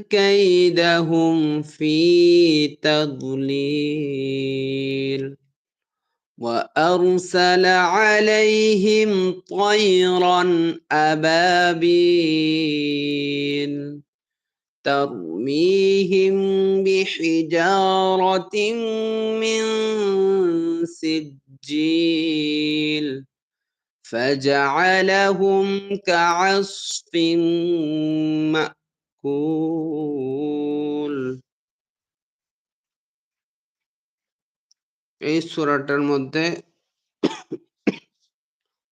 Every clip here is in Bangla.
كيدهم في تضليل وأرسل عليهم طيرا أبابيل ترميهم بحجارة من سجيل فجعلهم كعصف مأكول এই সূরাটার মধ্যে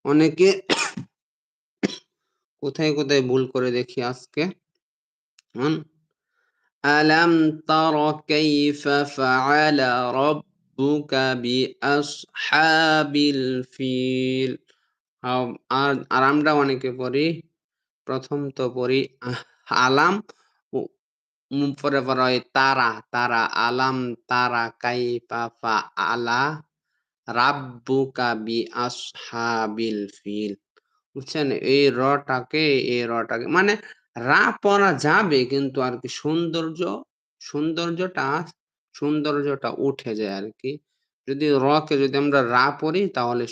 অনেকে কোথায় কোথায় ভুল করে দেখি আজকে ألم تر كيف فعل ربك بأصحاب الفيل আর আমরা অনেকে পড়ি প্রথম তো পড়ি আলাম পরে পরে হয় তারা তারা আলাম তারা কাইফা ফাআলা রাব্বুকা বিআসহাবিল ফিল বুঝছেন এই রটাকে মানে রা পড়া যাবে কিন্তু আর কি সৌন্দর্যটা উঠে যায় আর কি যদি কে যদি আমরা রা পড়ি তাহলে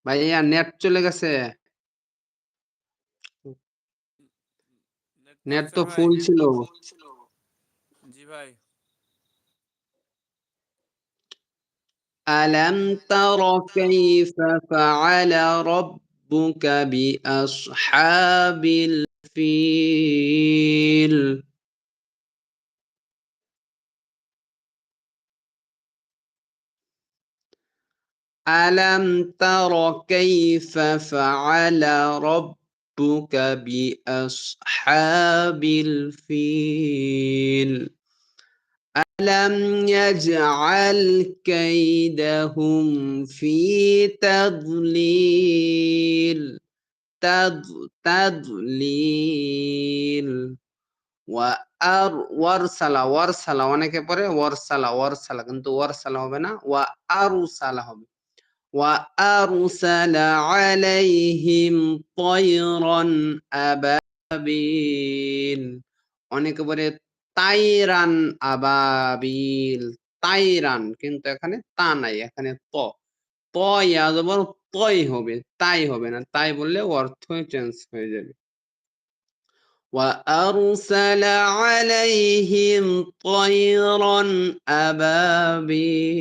ভাইয়া নেট চলে গেছে নেট তো ফুল ছিল জি ভাই ألم تر كيف فعل ربك بأصحاب الفيل ألم تر كيف فعل ربك بأصحاب الفيل ألم يجعل كيدهم في تضليل تضليل ওয়ারসালা অনেকে পরে ওয়ারসালা কিন্তু ওয়ারসালা হবে না আরসালা হবে وأرسل عليهم طيرا أبابيل অনেকে বলে তাইরান আবাবিল তাইরান কিন্তু এখানে তা নাই এখানে ত ইয়া জবর তয় হবে তাই হবে না তাই বললে অর্থ চেঞ্জ হয়ে যাবে وأرسل عليهم طيرا أبابيل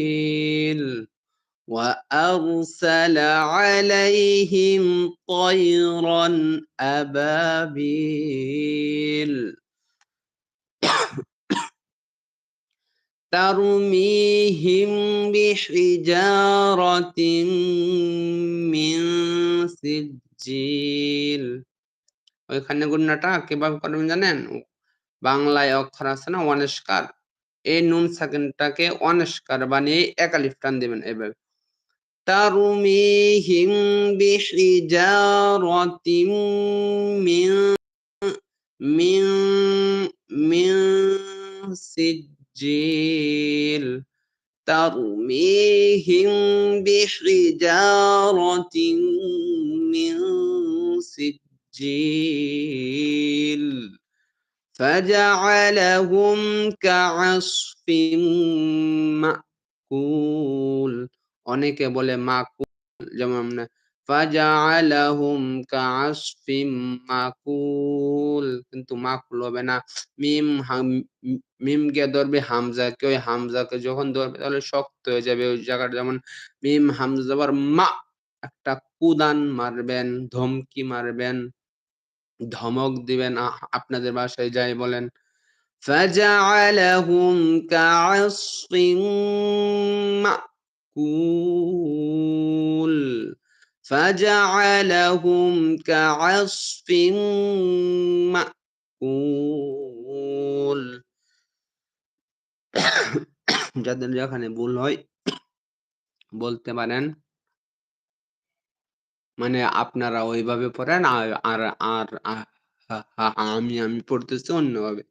وأرسل عليهم طيرا أبابيل ترميهم بحجارة من سجيل ওইখানে গুণনাটা কিভাবে করবেন জানেন বাংলায় অক্ষর আছে না অনস্কার এই নুন সাকিনটাকে অনস্কার বানিয়ে এক আলিফ টান দিবেন এভাবে ترميهم بحجارة من من سجيل ترميهم بحجارة من سجيل فجعلهم كعصف مأكول অনেকে বলে মাকুল যেমন ফাজআলাহুম কাআসফিম মাকুল কিন্তু মাকুল হবে না মিম কে ধরবে হামজাকে ওই হামজাকে যখন ধরবে তাহলে শক্ত হয়ে যাবে ওই জায়গাটা যেমন মিম হামজা জবর মা একটা কুদান মারবেন ধমকি মারবেন ধমক দিবেন আপনাদের ভাষায় যাই বলেন فجعلهم كعصف مأكول فجعلهم كعصف مأكول যাদের যেখানে ভুল হয় বলতে পারেন মানে আপনারা ওইভাবে পড়েন আর আর আর আমি পড়তেছি অন্যভাবে